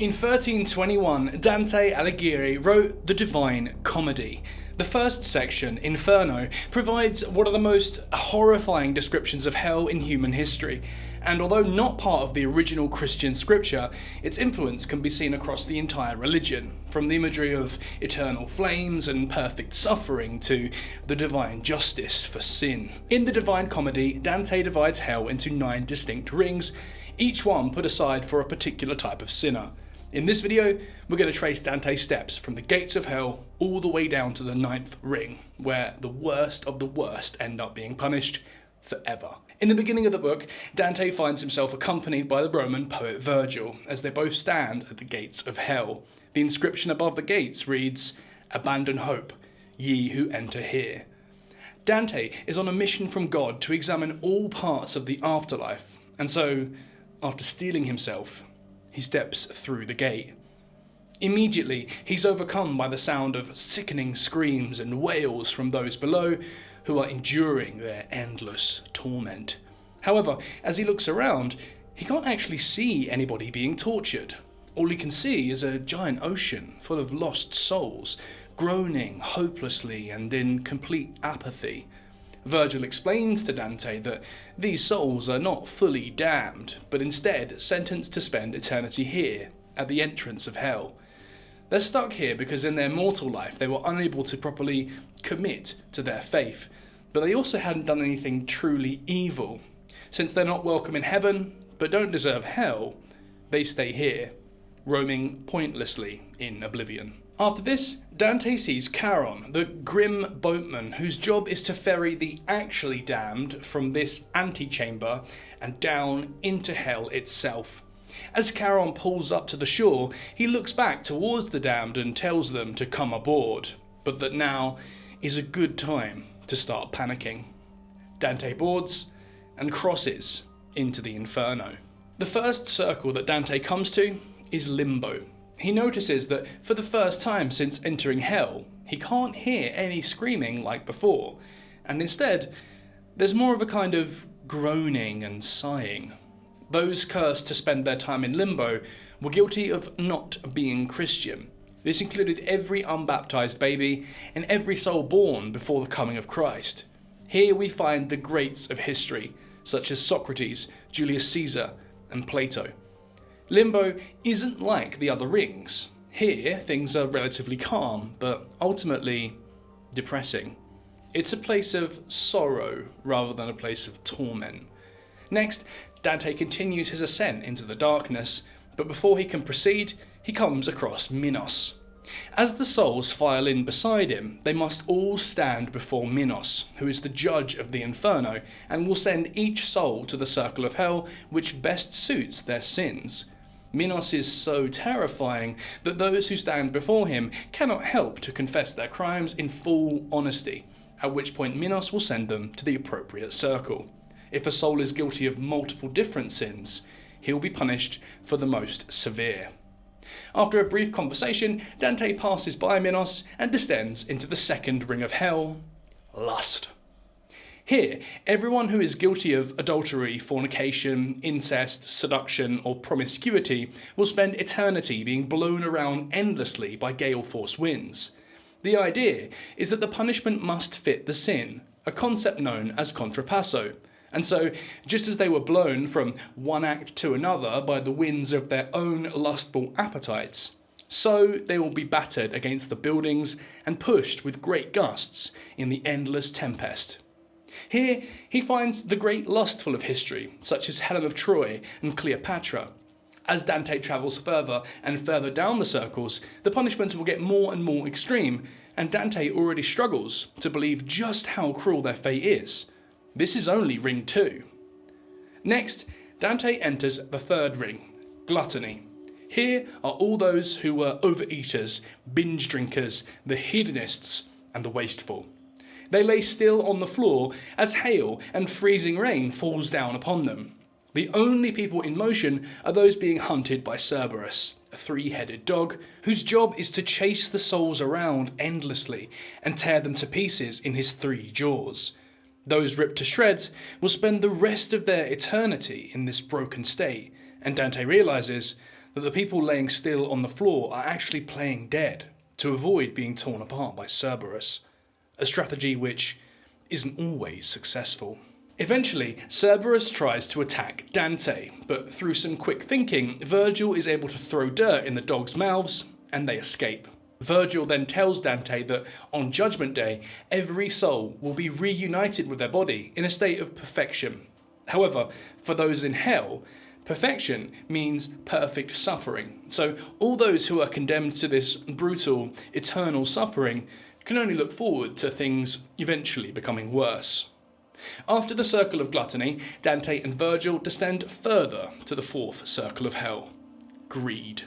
In 1321, Dante Alighieri wrote the Divine Comedy. The first section, Inferno, provides one of the most horrifying descriptions of hell in human history, and although not part of the original Christian scripture, its influence can be seen across the entire religion, from the imagery of eternal flames and perfect suffering to the divine justice for sin. In the Divine Comedy, Dante divides hell into 9 distinct rings, each one put aside for a particular type of sinner. In this video, we're going to trace Dante's steps from the gates of hell all the way down to the 9th ring, where the worst of the worst end up being punished forever. In the beginning of the book, Dante finds himself accompanied by the Roman poet Virgil, as they both stand at the gates of hell. The inscription above the gates reads, "Abandon hope, ye who enter here." Dante is on a mission from God to examine all parts of the afterlife, and so, after steeling himself, he steps through the gate. Immediately, he's overcome by the sound of sickening screams and wails from those below who are enduring their endless torment. However, as he looks around, he can't actually see anybody being tortured. All he can see is a giant ocean full of lost souls, groaning hopelessly and in complete apathy. Virgil explains to Dante that these souls are not fully damned, but instead sentenced to spend eternity here, at the entrance of hell. They're stuck here because in their mortal life they were unable to properly commit to their faith, but they also hadn't done anything truly evil. Since they're not welcome in heaven, but don't deserve hell, they stay here, roaming pointlessly in oblivion. After this, Dante sees Charon, the grim boatman whose job is to ferry the actually damned from this antechamber and down into hell itself. As Charon pulls up to the shore, he looks back towards the damned and tells them to come aboard, but that now is a good time to start panicking. Dante boards and crosses into the Inferno. The first circle that Dante comes to is Limbo. He notices that for the first time since entering hell, he can't hear any screaming like before, and instead, there's more of a kind of groaning and sighing. Those cursed to spend their time in Limbo were guilty of not being Christian. This included every unbaptized baby and every soul born before the coming of Christ. Here we find the greats of history, such as Socrates, Julius Caesar, and Plato. Limbo isn't like the other rings. Here, things are relatively calm, but ultimately depressing. It's a place of sorrow rather than a place of torment. Next, Dante continues his ascent into the darkness, but before he can proceed, he comes across Minos. As the souls file in beside him, they must all stand before Minos, who is the judge of the Inferno, and will send each soul to the circle of hell which best suits their sins. Minos is so terrifying that those who stand before him cannot help to confess their crimes in full honesty, at which point Minos will send them to the appropriate circle. If a soul is guilty of multiple different sins, he will be punished for the most severe. After a brief conversation, Dante passes by Minos and descends into the second ring of hell, Lust. Here, everyone who is guilty of adultery, fornication, incest, seduction, or promiscuity will spend eternity being blown around endlessly by gale-force winds. The idea is that the punishment must fit the sin, a concept known as contrapasso. And so, just as they were blown from one act to another by the winds of their own lustful appetites, so they will be battered against the buildings and pushed with great gusts in the endless tempest. Here, he finds the great lustful of history, such as Helen of Troy and Cleopatra. As Dante travels further and further down the circles, the punishments will get more and more extreme, and Dante already struggles to believe just how cruel their fate is. This is only ring 2. Next, Dante enters the third ring, Gluttony. Here are all those who were overeaters, binge drinkers, the hedonists, and the wasteful. They lay still on the floor as hail and freezing rain falls down upon them. The only people in motion are those being hunted by Cerberus, a 3-headed dog whose job is to chase the souls around endlessly and tear them to pieces in his 3 jaws. Those ripped to shreds will spend the rest of their eternity in this broken state, and Dante realizes that the people laying still on the floor are actually playing dead to avoid being torn apart by Cerberus, a strategy which isn't always successful. Eventually, Cerberus tries to attack Dante, but through some quick thinking, Virgil is able to throw dirt in the dogs' mouths, and they escape. Virgil then tells Dante that on Judgment Day, every soul will be reunited with their body in a state of perfection. However, for those in hell, perfection means perfect suffering. So all those who are condemned to this brutal, eternal suffering can only look forward to things eventually becoming worse. After the circle of gluttony, Dante and Virgil descend further to the fourth circle of hell, greed.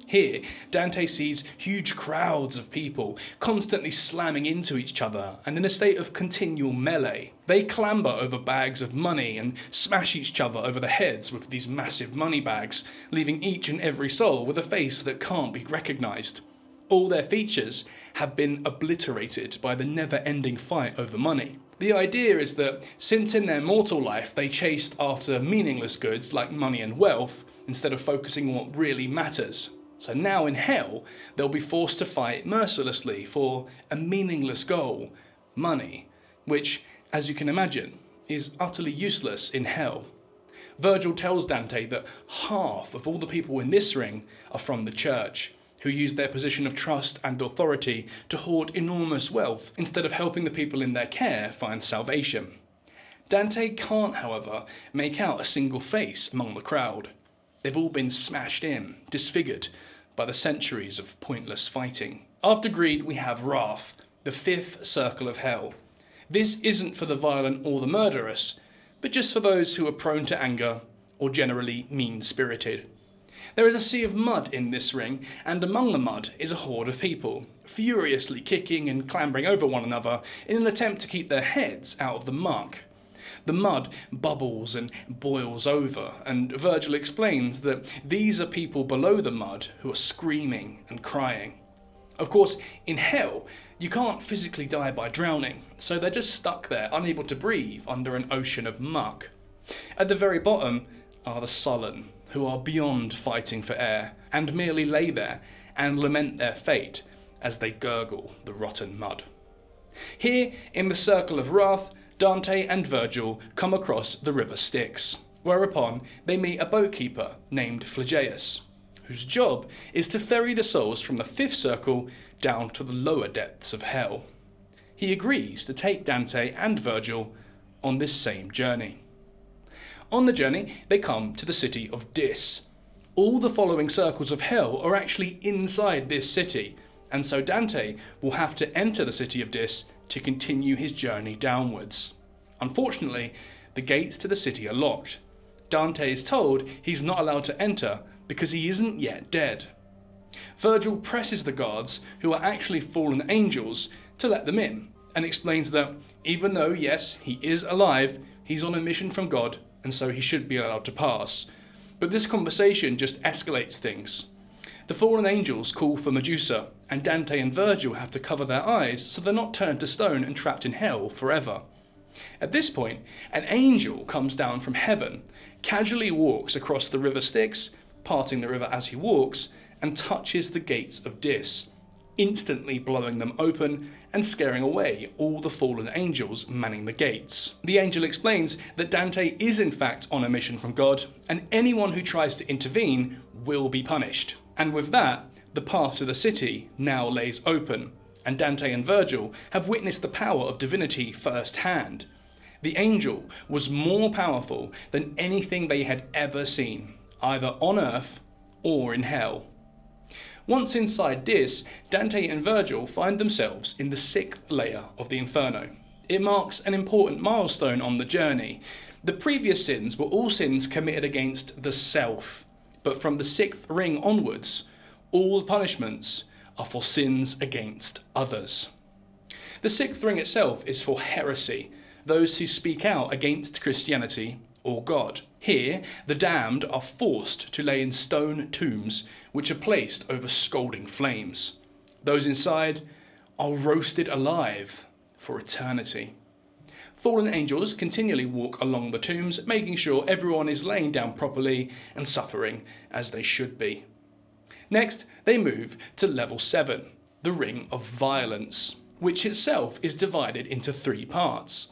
Here, Dante sees huge crowds of people constantly slamming into each other and in a state of continual melee. They clamber over bags of money and smash each other over the heads with these massive money bags, leaving each and every soul with a face that can't be recognised. All their features have been obliterated by the never-ending fight over money. The idea is that since in their mortal life they chased after meaningless goods like money and wealth instead of focusing on what really matters, so now in hell, they'll be forced to fight mercilessly for a meaningless goal, money, which, as you can imagine, is utterly useless in hell. Virgil tells Dante that half of all the people in this ring are from the church, who use their position of trust and authority to hoard enormous wealth instead of helping the people in their care find salvation. Dante can't, however, make out a single face among the crowd. They've all been smashed in, disfigured, by the centuries of pointless fighting. After greed, we have wrath, the fifth circle of hell. This isn't for the violent or the murderous, but just for those who are prone to anger or generally mean-spirited. There is a sea of mud in this ring, and among the mud is a horde of people, furiously kicking and clambering over one another in an attempt to keep their heads out of the muck. The mud bubbles and boils over, and Virgil explains that these are people below the mud who are screaming and crying. Of course, in hell, you can't physically die by drowning, so they're just stuck there, unable to breathe under an ocean of muck. At the very bottom are the sullen, who are beyond fighting for air, and merely lay there and lament their fate as they gurgle the rotten mud. Here, in the circle of wrath, Dante and Virgil come across the river Styx, whereupon they meet a boatkeeper named Phlegeus, whose job is to ferry the souls from the fifth circle down to the lower depths of hell. He agrees to take Dante and Virgil on this same journey. On the journey, they come to the city of Dis. All the following circles of hell are actually inside this city, and so Dante will have to enter the city of Dis to continue his journey downwards. Unfortunately, the gates to the city are locked. Dante is told he's not allowed to enter because he isn't yet dead. Virgil presses the guards, who are actually fallen angels, to let them in, and explains that even though, yes, he is alive, he's on a mission from God, and so he should be allowed to pass. But this conversation just escalates things. The fallen angels call for Medusa, and Dante and Virgil have to cover their eyes so they're not turned to stone and trapped in hell forever. At this point, an angel comes down from heaven, casually walks across the river Styx, parting the river as he walks, and touches the gates of Dis, instantly blowing them open and scaring away all the fallen angels manning the gates. The angel explains that Dante is in fact on a mission from God, and anyone who tries to intervene will be punished. And with that, the path to the city now lays open, and Dante and Virgil have witnessed the power of divinity firsthand. The angel was more powerful than anything they had ever seen, either on earth or in hell. Once inside Dis, Dante and Virgil find themselves in the sixth layer of the Inferno. It marks an important milestone on the journey. The previous sins were all sins committed against the self, but from the sixth ring onwards, all punishments are for sins against others. The sixth ring itself is for heresy, those who speak out against Christianity or God. Here, the damned are forced to lay in stone tombs which are placed over scalding flames. Those inside are roasted alive for eternity. Fallen angels continually walk along the tombs, making sure everyone is laying down properly and suffering as they should be. Next, they move to level 7, the Ring of Violence, which itself is divided into 3 parts.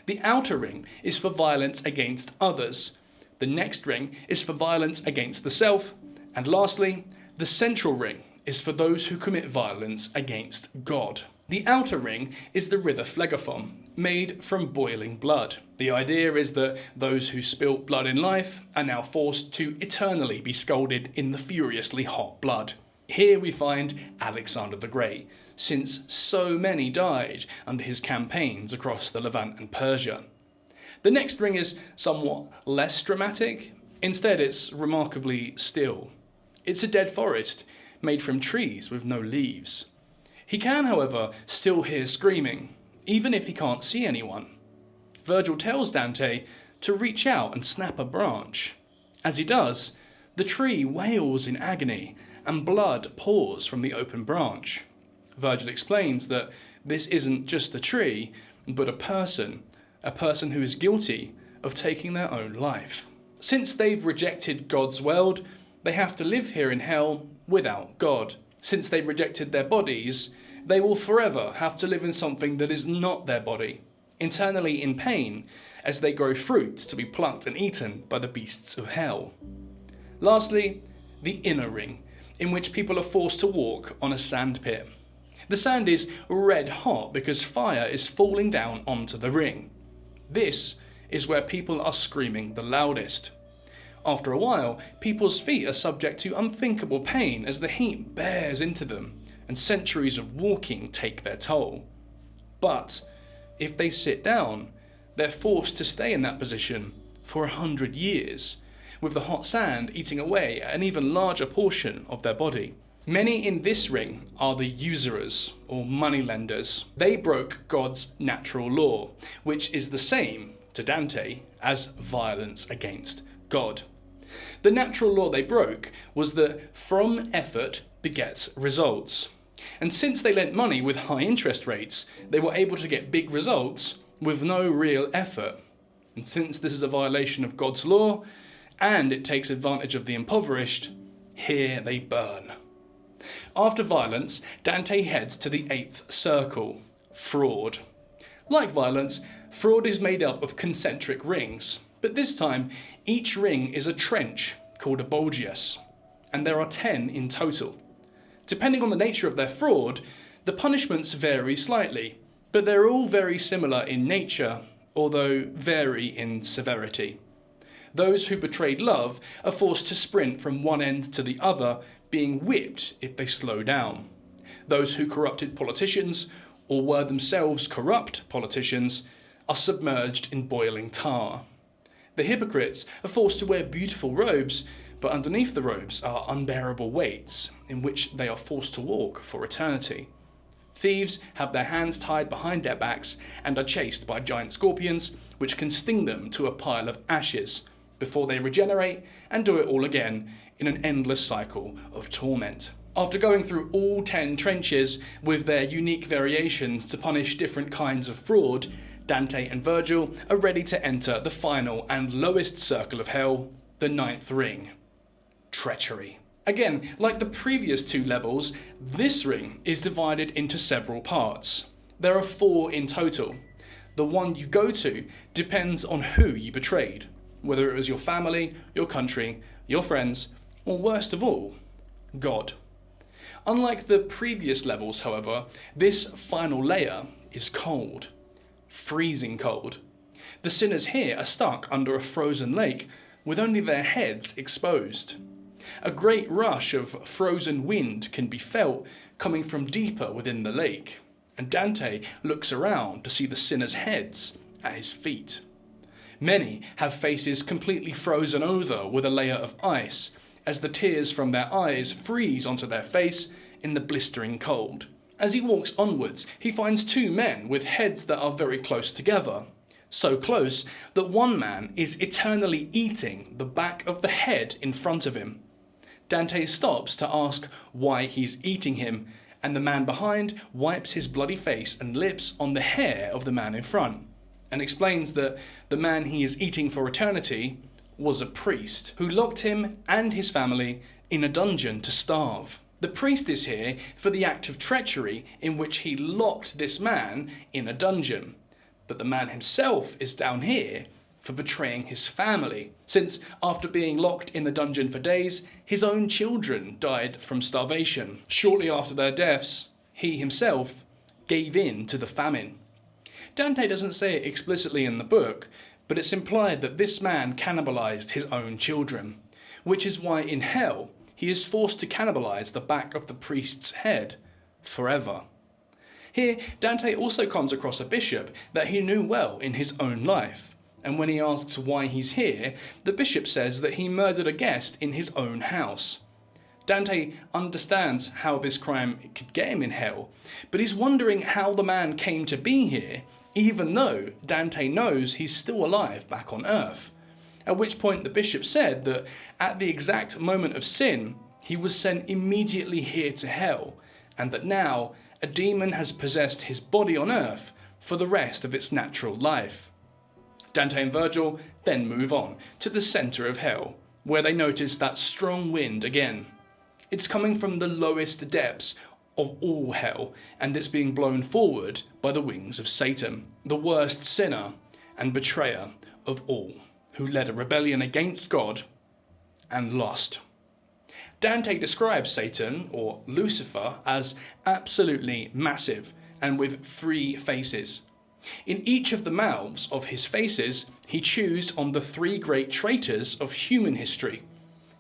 The outer ring is for violence against others, the next ring is for violence against the self, and lastly, the central ring is for those who commit violence against God. The outer ring is the Rither Phlegathon, made from boiling blood. The idea is that those who spilt blood in life are now forced to eternally be scalded in the furiously hot blood. Here we find Alexander the Great, since so many died under his campaigns across the Levant and Persia. The next ring is somewhat less dramatic. Instead, it's remarkably still. It's a dead forest, made from trees with no leaves. He can, however, still hear screaming, even if he can't see anyone. Virgil tells Dante to reach out and snap a branch. As he does, the tree wails in agony and blood pours from the open branch. Virgil explains that this isn't just a tree, but a person who is guilty of taking their own life. Since they've rejected God's world, they have to live here in hell without God. Since they've rejected their bodies, they will forever have to live in something that is not their body, internally in pain as they grow fruits to be plucked and eaten by the beasts of hell. Lastly, the inner ring, in which people are forced to walk on a sandpit. The sand is red hot because fire is falling down onto the ring. This is where people are screaming the loudest. After a while, people's feet are subject to unthinkable pain as the heat bears into them, and centuries of walking take their toll. But if they sit down, they're forced to stay in that position for 100 years, with the hot sand eating away at an even larger portion of their body. Many in this ring are the usurers, or moneylenders. They broke God's natural law, which is the same, to Dante, as violence against God. The natural law they broke was that from effort begets results. And since they lent money with high interest rates, they were able to get big results with no real effort. And since this is a violation of God's law, and it takes advantage of the impoverished, here they burn. After violence, Dante heads to the 8th circle, fraud. Like violence, fraud is made up of concentric rings, but this time each ring is a trench called a bulgius, and there are 10 in total. Depending on the nature of their fraud, the punishments vary slightly, but they're all very similar in nature, although vary in severity. Those who betrayed love are forced to sprint from one end to the other, being whipped if they slow down. Those who corrupted politicians, or were themselves corrupt politicians, are submerged in boiling tar. The hypocrites are forced to wear beautiful robes, but underneath the robes are unbearable weights, in which they are forced to walk for eternity. Thieves have their hands tied behind their backs and are chased by giant scorpions, which can sting them to a pile of ashes, before they regenerate and do it all again in an endless cycle of torment. After going through all 10 trenches with their unique variations to punish different kinds of fraud, Dante and Virgil are ready to enter the final and lowest circle of hell, the 9th ring, treachery. Again, like the previous 2 levels, this ring is divided into several parts. There are 4 in total. The one you go to depends on who you betrayed, whether it was your family, your country, your friends, or worst of all, God. Unlike the previous levels, however, this final layer is cold. Freezing cold. The sinners here are stuck under a frozen lake with only their heads exposed. A great rush of frozen wind can be felt coming from deeper within the lake, and Dante looks around to see the sinners' heads at his feet. Many have faces completely frozen over with a layer of ice, as the tears from their eyes freeze onto their face in the blistering cold. As he walks onwards, he finds 2 men with heads that are very close together. So close that one man is eternally eating the back of the head in front of him. Dante stops to ask why he's eating him, and the man behind wipes his bloody face and lips on the hair of the man in front, and explains that the man he is eating for eternity was a priest who locked him and his family in a dungeon to starve. The priest is here for the act of treachery in which he locked this man in a dungeon, but the man himself is down here for betraying his family, since after being locked in the dungeon for days, his own children died from starvation. Shortly after their deaths, he himself gave in to the famine. Dante doesn't say it explicitly in the book, but it's implied that this man cannibalized his own children, which is why in hell he is forced to cannibalize the back of the priest's head forever. Here, Dante also comes across a bishop that he knew well in his own life, and when he asks why he's here, the bishop says that he murdered a guest in his own house. Dante understands how this crime could get him in hell, but he's wondering how the man came to be here, even though Dante knows he's still alive back on Earth. At which point the bishop said that at the exact moment of sin, he was sent immediately here to hell, and that now a demon has possessed his body on Earth for the rest of its natural life. Dante and Virgil then move on to the centre of hell, where they notice that strong wind again. It's coming from the lowest depths of all hell, and it's being blown forward by the wings of Satan, the worst sinner and betrayer of all, who led a rebellion against God and lost. Dante describes Satan, or Lucifer, as absolutely massive and with 3 faces. In each of the mouths of his faces, he chews on the 3 great traitors of human history.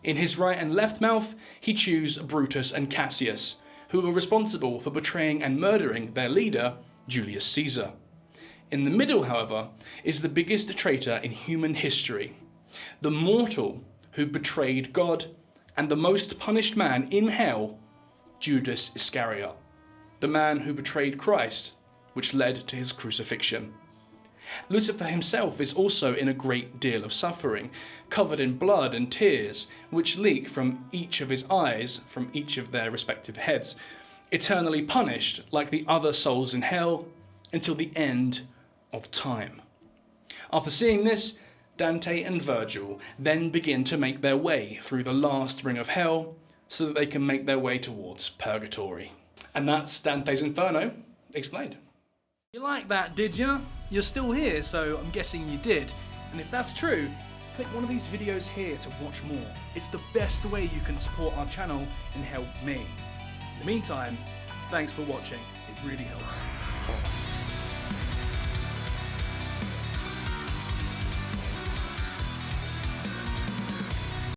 In his right and left mouth, he chews Brutus and Cassius, who were responsible for betraying and murdering their leader, Julius Caesar. In the middle, however, is the biggest traitor in human history, the mortal who betrayed God, and the most punished man in hell, Judas Iscariot, the man who betrayed Christ, which led to his crucifixion. Lucifer himself is also in a great deal of suffering, covered in blood and tears, which leak from each of his eyes, from each of their respective heads, eternally punished like the other souls in hell until the end of time. After seeing this, Dante and Virgil then begin to make their way through the last ring of hell so that they can make their way towards purgatory. And that's Dante's Inferno explained. You like that, did you? You're still here, so I'm guessing you did. And if that's true, click one of these videos here to watch more. It's the best way you can support our channel and help me. In the meantime, thanks for watching. It really helps.